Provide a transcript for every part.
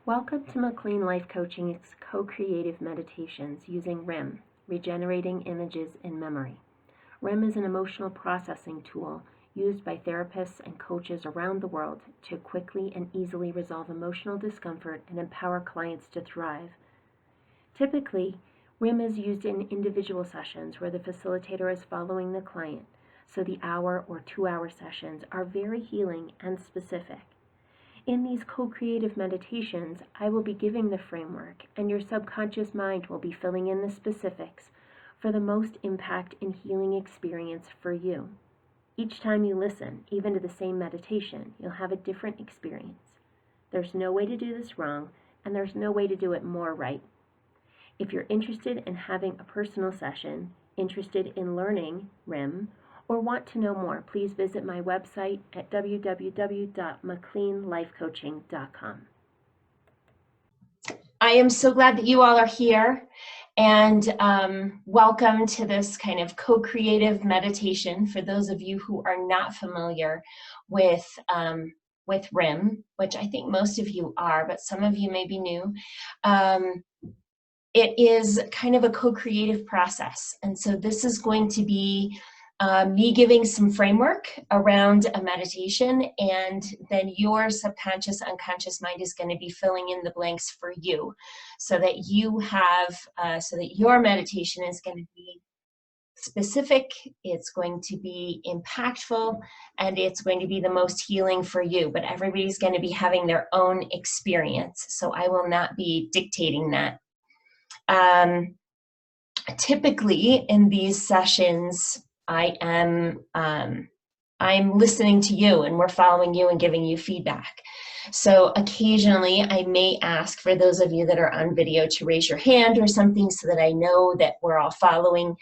Welcome to MacLean Life Coaching's co-creative meditations using RIM, Regenerating Images in Memory. RIM is an emotional processing tool used by therapists and coaches around the world to quickly and easily resolve emotional discomfort and empower clients to thrive. Typically, RIM is used in individual sessions where the facilitator is following the client, so the hour or 2-hour sessions are very healing and specific. In these co-creative meditations, I will be giving the framework, and your subconscious mind will be filling in the specifics for the most impact and healing experience for you. Each time you listen, even to the same meditation, you'll have a different experience. There's no way to do this wrong, and there's no way to do it more right. If you're interested in having a personal session, interested in learning RIM, or want to know more, please visit my website at www.macleanlifecoaching.com. I am so glad that you all are here, and welcome to this kind of co-creative meditation. For those of you who are not familiar with RIM, which I think most of you are, but some of you may be new, it is kind of a co-creative process. And so this is going to be me giving some framework around a meditation, and then your subconscious, unconscious mind is going to be filling in the blanks for you, so that you have, so that your meditation is going to be specific, it's going to be impactful, and it's going to be the most healing for you. But everybody's going to be having their own experience, so I will not be dictating that. Typically in these sessions, I'm listening to you, and we're following you and giving you feedback. So occasionally I may ask for those of you that are on video to raise your hand or something, so that I know that we're all following,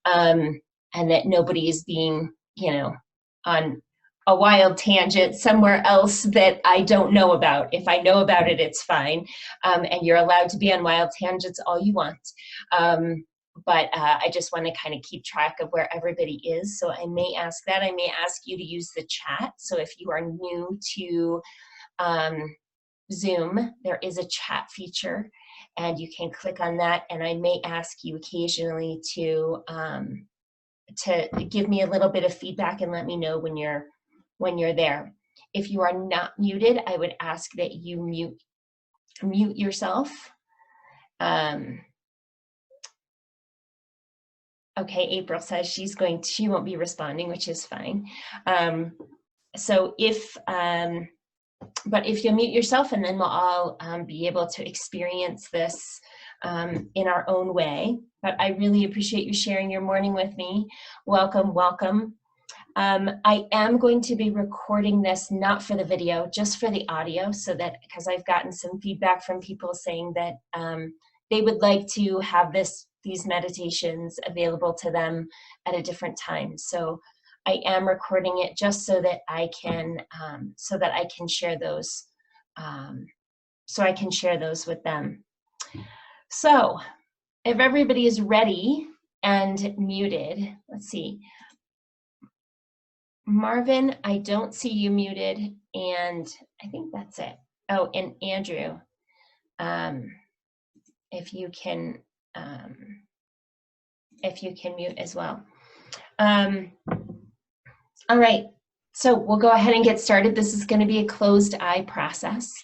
and that nobody is being, on a wild tangent somewhere else that I don't know about. If I know about it, it's fine. And you're allowed to be on wild tangents all you want. But I just want to kind of keep track of where everybody is. So I may ask that. I may ask you to use the chat. So if you are new to Zoom, there is a chat feature, and you can click on that. And I may ask you occasionally to give me a little bit of feedback and let me know when you're there. If you are not muted, I would ask that you mute yourself. Okay, April says she won't be responding, which is fine. So but if you mute yourself, and then we'll all be able to experience this in our own way. But I really appreciate you sharing your morning with me. Welcome, welcome. I am going to be recording this, not for the video, just for the audio, so that, because I've gotten some feedback from people saying that they would like to have these meditations available to them at a different time. So I am recording it just so that I can share those, with them. So if everybody is ready and muted, let's see. Marvin, I don't see you muted, and I think that's it. Oh, and Andrew, if you can mute as well. All right, so we'll go ahead and get started. This is going to be a closed eye process,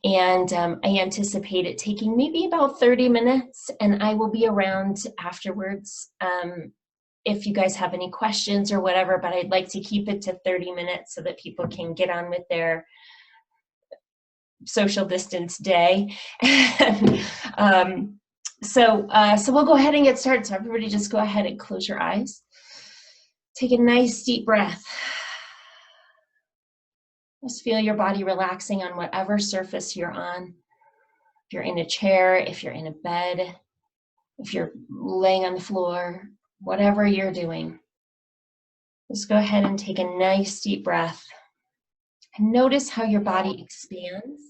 and I anticipate it taking maybe about 30 minutes, and I will be around afterwards if you guys have any questions or whatever, but I'd like to keep it to 30 minutes so that people can get on with their social distance day. So we'll go ahead and get started. So everybody just go ahead and close your eyes. Take a nice deep breath. Just feel your body relaxing on whatever surface you're on. If you're in a chair, if you're in a bed, if you're laying on the floor, whatever you're doing, just go ahead and take a nice deep breath. And notice how your body expands,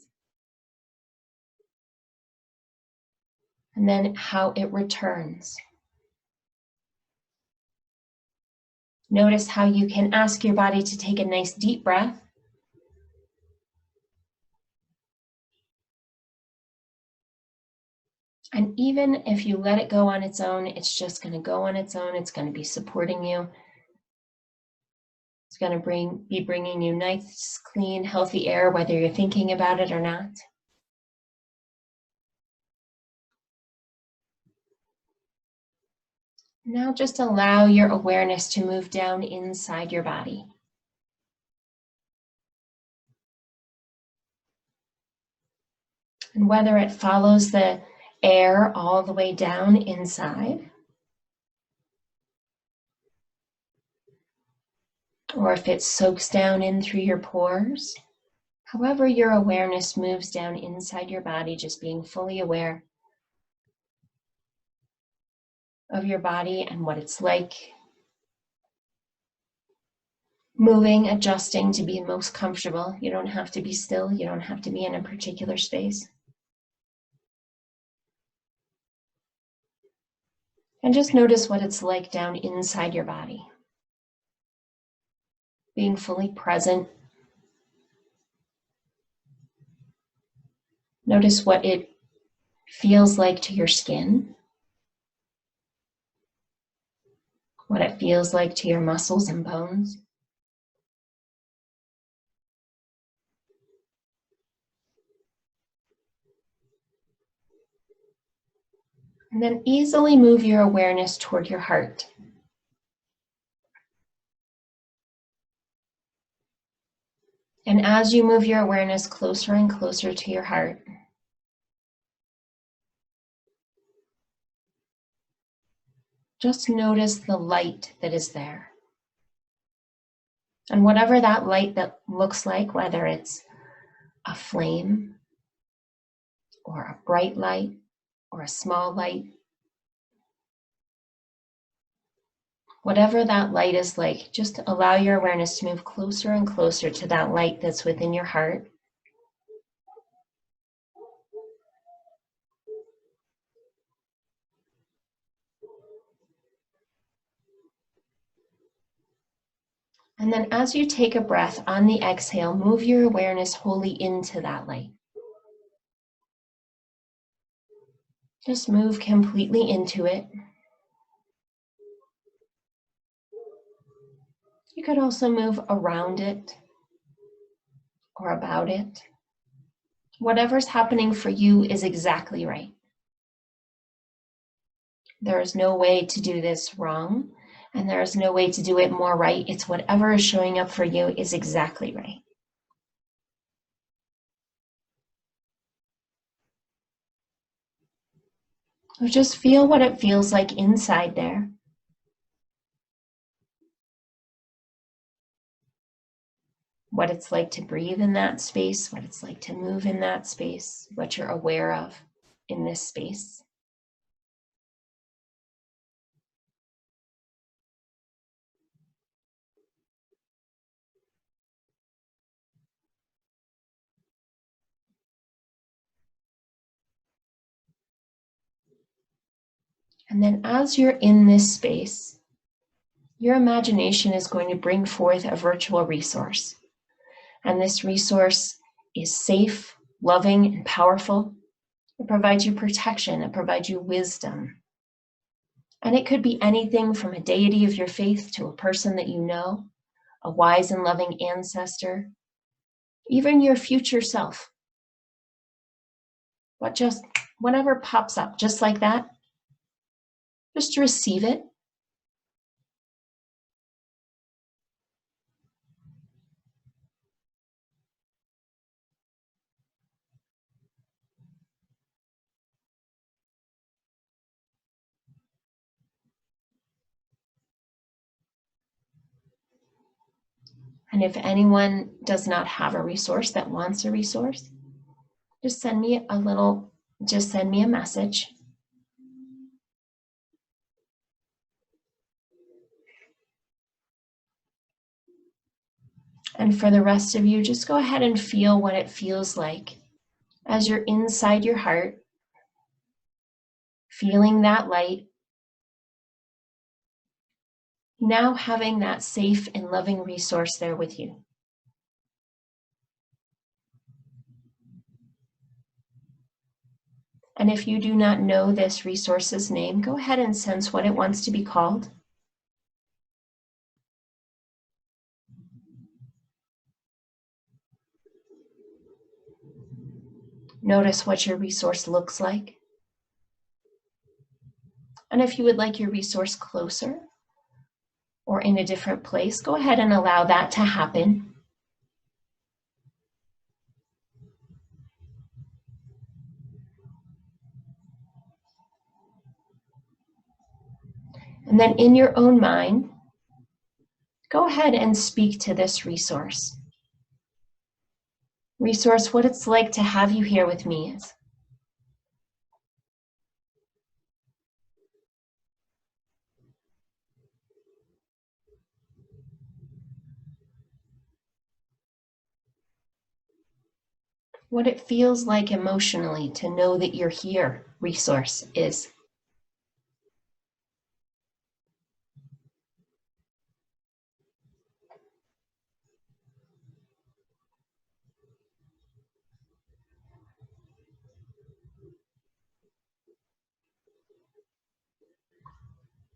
and then how it returns. Notice how you can ask your body to take a nice deep breath, And even if you let it go on its own, it's just going to go on its own. It's going to be supporting you. It's going to be bringing you nice, clean, healthy air, whether you're thinking about it or not. Now just allow your awareness to move down inside your body. And whether it follows the air all the way down inside, or if it soaks down in through your pores, however your awareness moves down inside your body, just being fully aware of your body and what it's like, moving, adjusting to be most comfortable. You don't have to be still. You don't have to be in a particular space. And just notice what it's like down inside your body. Being fully present. Notice what it feels like to your skin. What it feels like to your muscles and bones. And then easily move your awareness toward your heart. And as you move your awareness closer and closer to your heart, just notice the light that is there. And whatever that light that looks like, whether it's a flame or a bright light or a small light, whatever that light is like, just allow your awareness to move closer and closer to that light that's within your heart. And then as you take a breath on the exhale, move your awareness wholly into that light. Just move completely into it. You could also move around it or about it. Whatever's happening for you is exactly right. There is no way to do this wrong, and there is no way to do it more right. It's whatever is showing up for you is exactly right. So just feel what it feels like inside there. What it's like to breathe in that space, what it's like to move in that space, what you're aware of in this space. And then as you're in this space, your imagination is going to bring forth a virtual resource. And this resource is safe, loving, and powerful. It provides you protection. It provides you wisdom. And it could be anything from a deity of your faith to a person that you know, a wise and loving ancestor, even your future self. But just whatever pops up, just like that, just receive it. And if anyone does not have a resource that wants a resource, just send me a message. And for the rest of you, just go ahead and feel what it feels like as you're inside your heart, feeling that light, now having that safe and loving resource there with you. And if you do not know this resource's name, go ahead and sense what it wants to be called. Notice what your resource looks like. And if you would like your resource closer or in a different place, go ahead and allow that to happen. And then in your own mind, go ahead and speak to this resource. Resource, what it's like to have you here with me is. What it feels like emotionally to know that you're here, resource, is.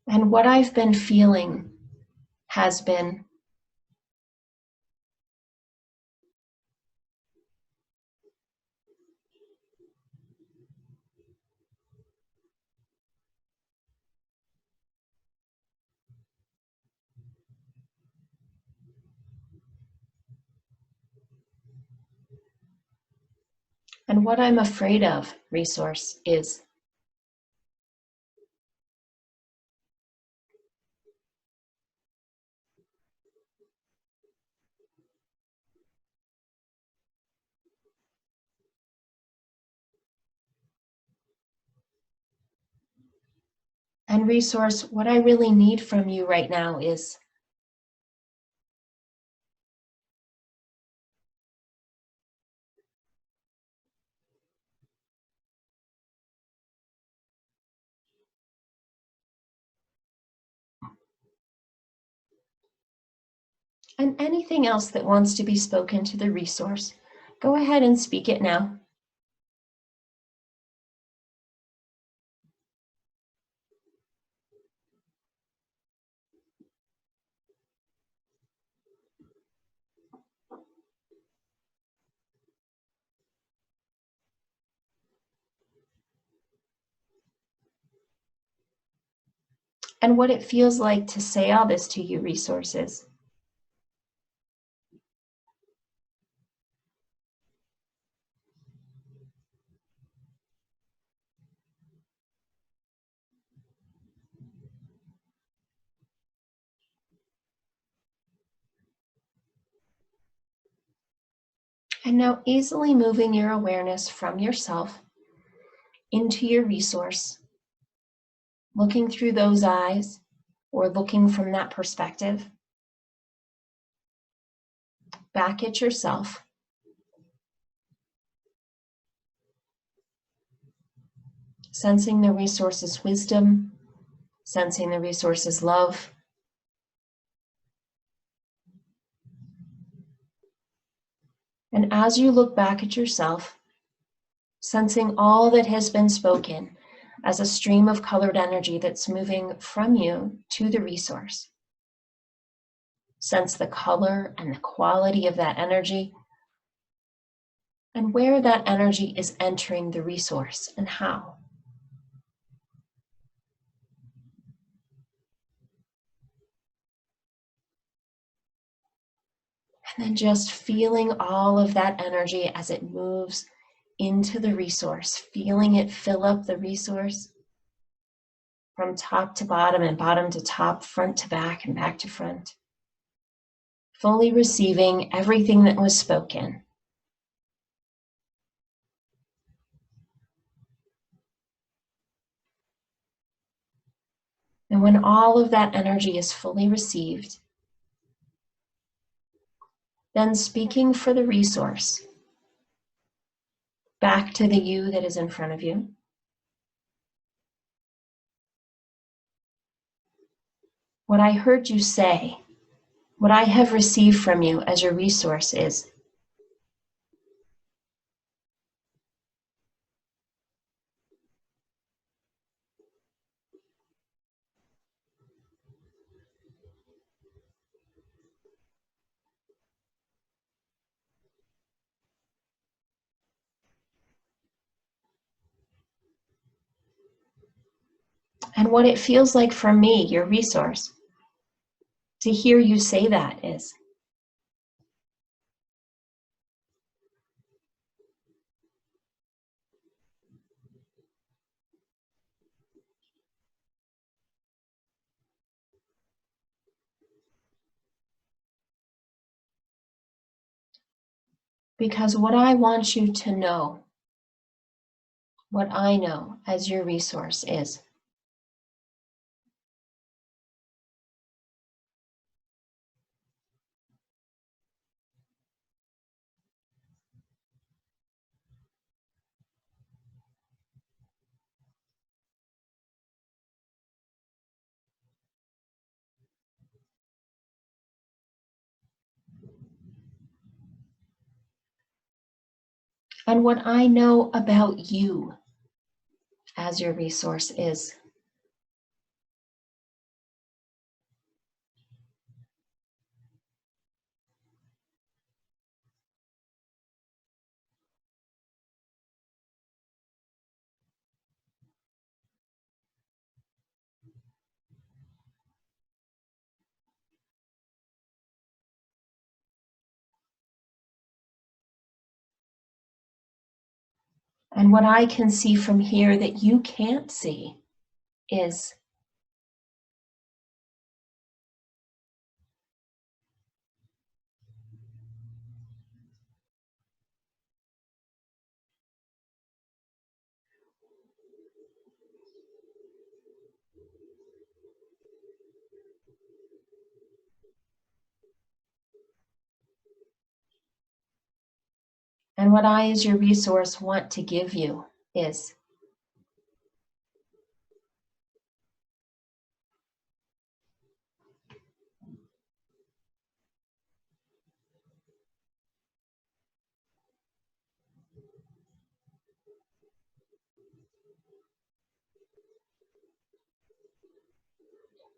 And what I've been feeling has been. And what I'm afraid of, resource, is. And resource, what I really need from you right now is. And anything else that wants to be spoken to the resource, go ahead and speak it now. And what it feels like to say all this to you, resources. And now easily moving your awareness from yourself into your resource, looking through those eyes or looking from that perspective, back at yourself. Sensing the resource's wisdom, sensing the resource's love. And as you look back at yourself, sensing all that has been spoken as a stream of colored energy that's moving from you to the resource. Sense the color and the quality of that energy and where that energy is entering the resource and how. And then just feeling all of that energy as it moves into the resource, feeling it fill up the resource from top to bottom and bottom to top, front to back and back to front. Fully receiving everything that was spoken. And when all of that energy is fully received, then speaking for the resource, back to the you that is in front of you. What I heard you say, what I have received from you as your resource is, . And what it feels like for me, your resource, to hear you say that is, because what I want you to know, what I know as your resource is, and what I know about you as your resource is, and what I can see from here that you can't see is, and what I as your resource want to give you is,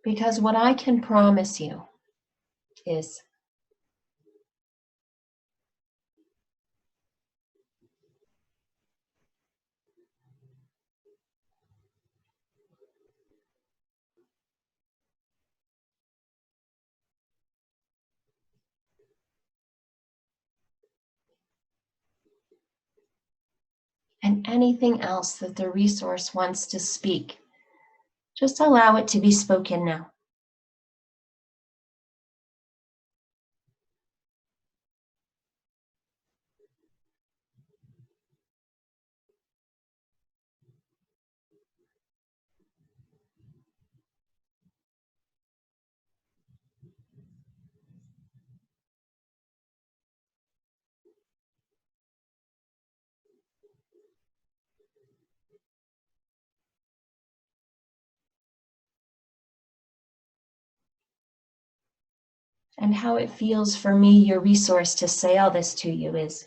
because what I can promise you is, and anything else that the resource wants to speak, just allow it to be spoken now. And how it feels for me, your resource, to say all this to you is,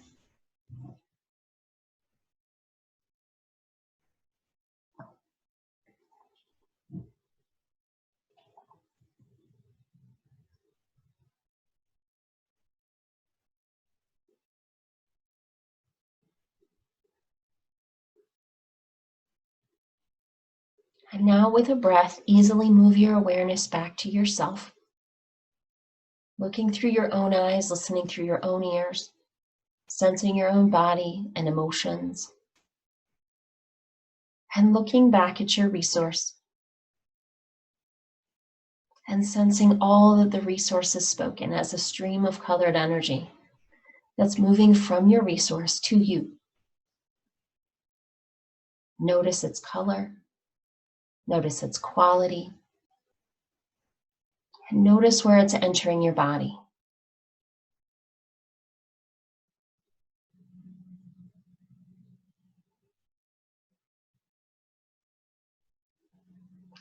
and now with a breath, easily move your awareness back to yourself, looking through your own eyes, listening through your own ears, sensing your own body and emotions, and looking back at your resource and sensing all that the resource has spoken as a stream of colored energy that's moving from your resource to you. Notice its color, notice its quality, and notice where it's entering your body.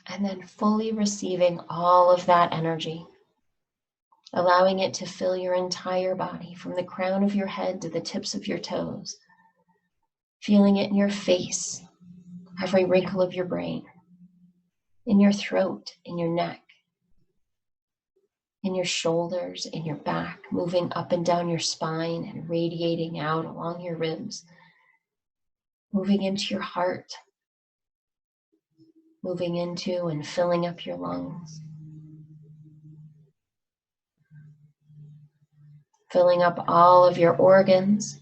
And then fully receiving all of that energy, allowing it to fill your entire body from the crown of your head to the tips of your toes, feeling it in your face, every wrinkle of your brain, in your throat, in your neck, in your shoulders, in your back, moving up and down your spine and radiating out along your ribs, moving into your heart, moving into and filling up your lungs, filling up all of your organs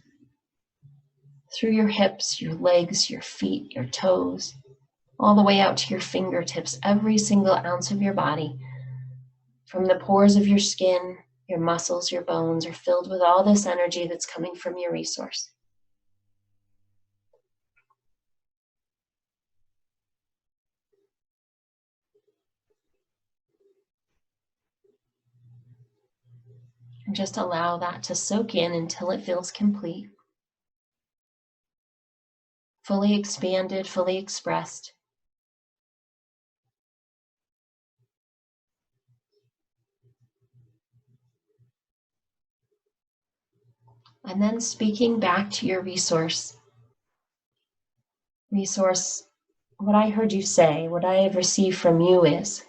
through your hips, your legs, your feet, your toes, all the way out to your fingertips. Every single ounce of your body, from the pores of your skin, your muscles, your bones, are filled with all this energy that's coming from your resource. And just allow that to soak in until it feels complete, fully expanded, fully expressed. And then speaking back to your resource, what I heard you say, what I have received from you is,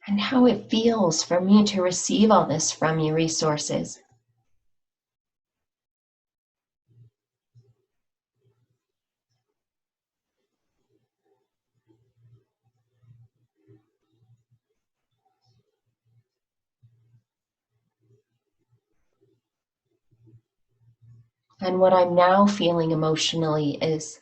and how it feels for me to receive all this from you resources. And what I'm now feeling emotionally is,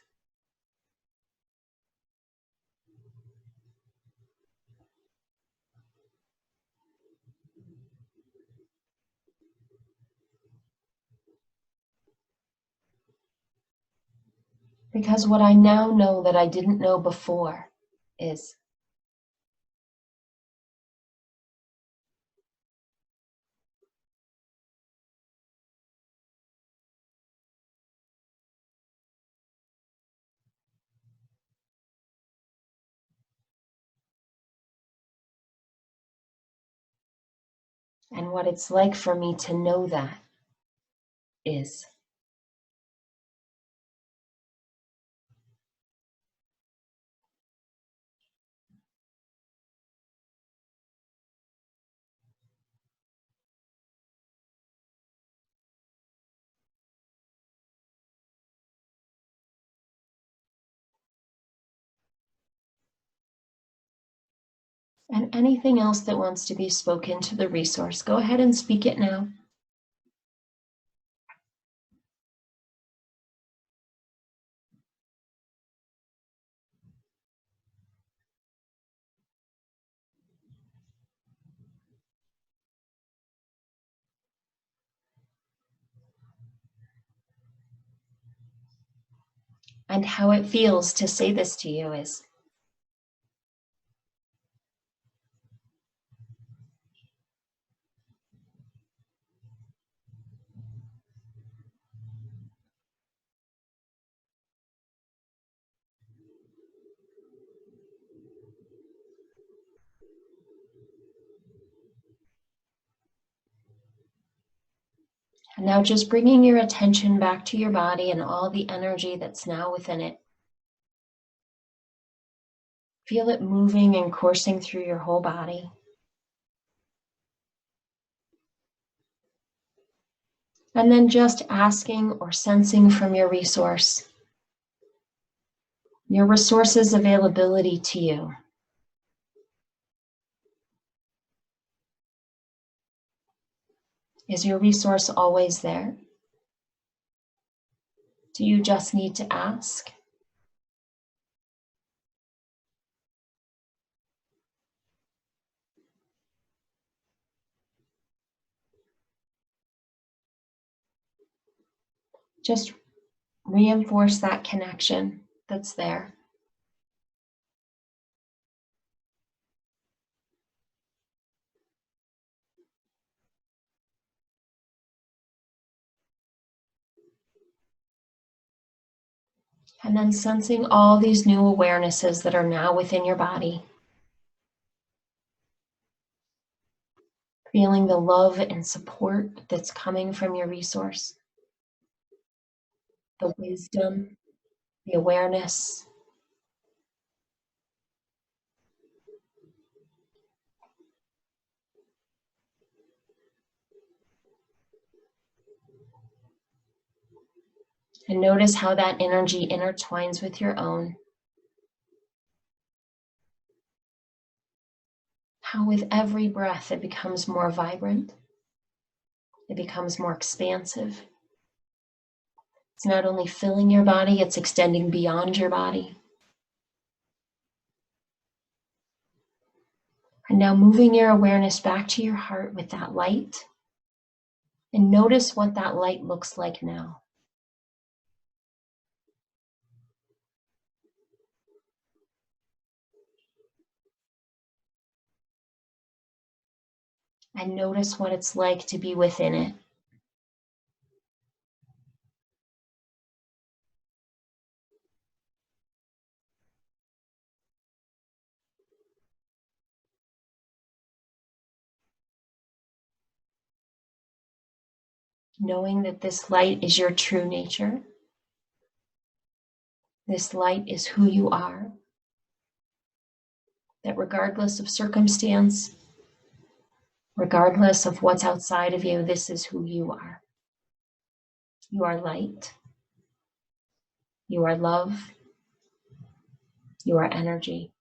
because what I now know that I didn't know before is, and what it's like for me to know that is, and anything else that wants to be spoken to the resource, go ahead and speak it now. And how it feels to say this to you is, and now just bringing your attention back to your body and all the energy that's now within it. Feel it moving and coursing through your whole body. And then just asking or sensing from your resource's availability to you. Is your resource always there? Do you just need to ask? Just reinforce that connection that's there. And then sensing all these new awarenesses that are now within your body. Feeling the love and support that's coming from your resource. the wisdom, the awareness. And notice how that energy intertwines with your own. How with every breath it becomes more vibrant. It becomes more expansive. It's not only filling your body, it's extending beyond your body. And now moving your awareness back to your heart with that light. And notice what that light looks like now. And notice what it's like to be within it. Knowing that this light is your true nature. This light is who you are. That regardless of circumstance, regardless of what's outside of you, this is who you are. You are light. You are love. You are energy.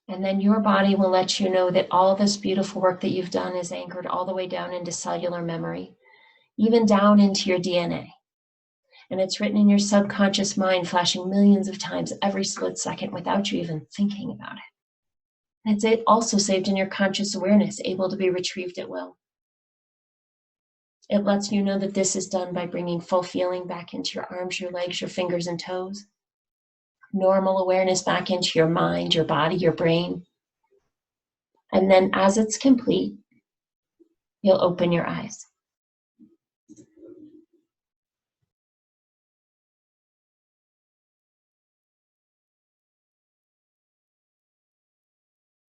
And then your body will let you know that all this beautiful work that you've done is anchored all the way down into cellular memory, even down into your DNA. And it's written in your subconscious mind, flashing millions of times every split second without you even thinking about it. And it's also saved in your conscious awareness, able to be retrieved at will. It lets you know that this is done by bringing full feeling back into your arms, your legs, your fingers and toes. Normal awareness back into your mind, your body, your brain. And then as it's complete, you'll open your eyes.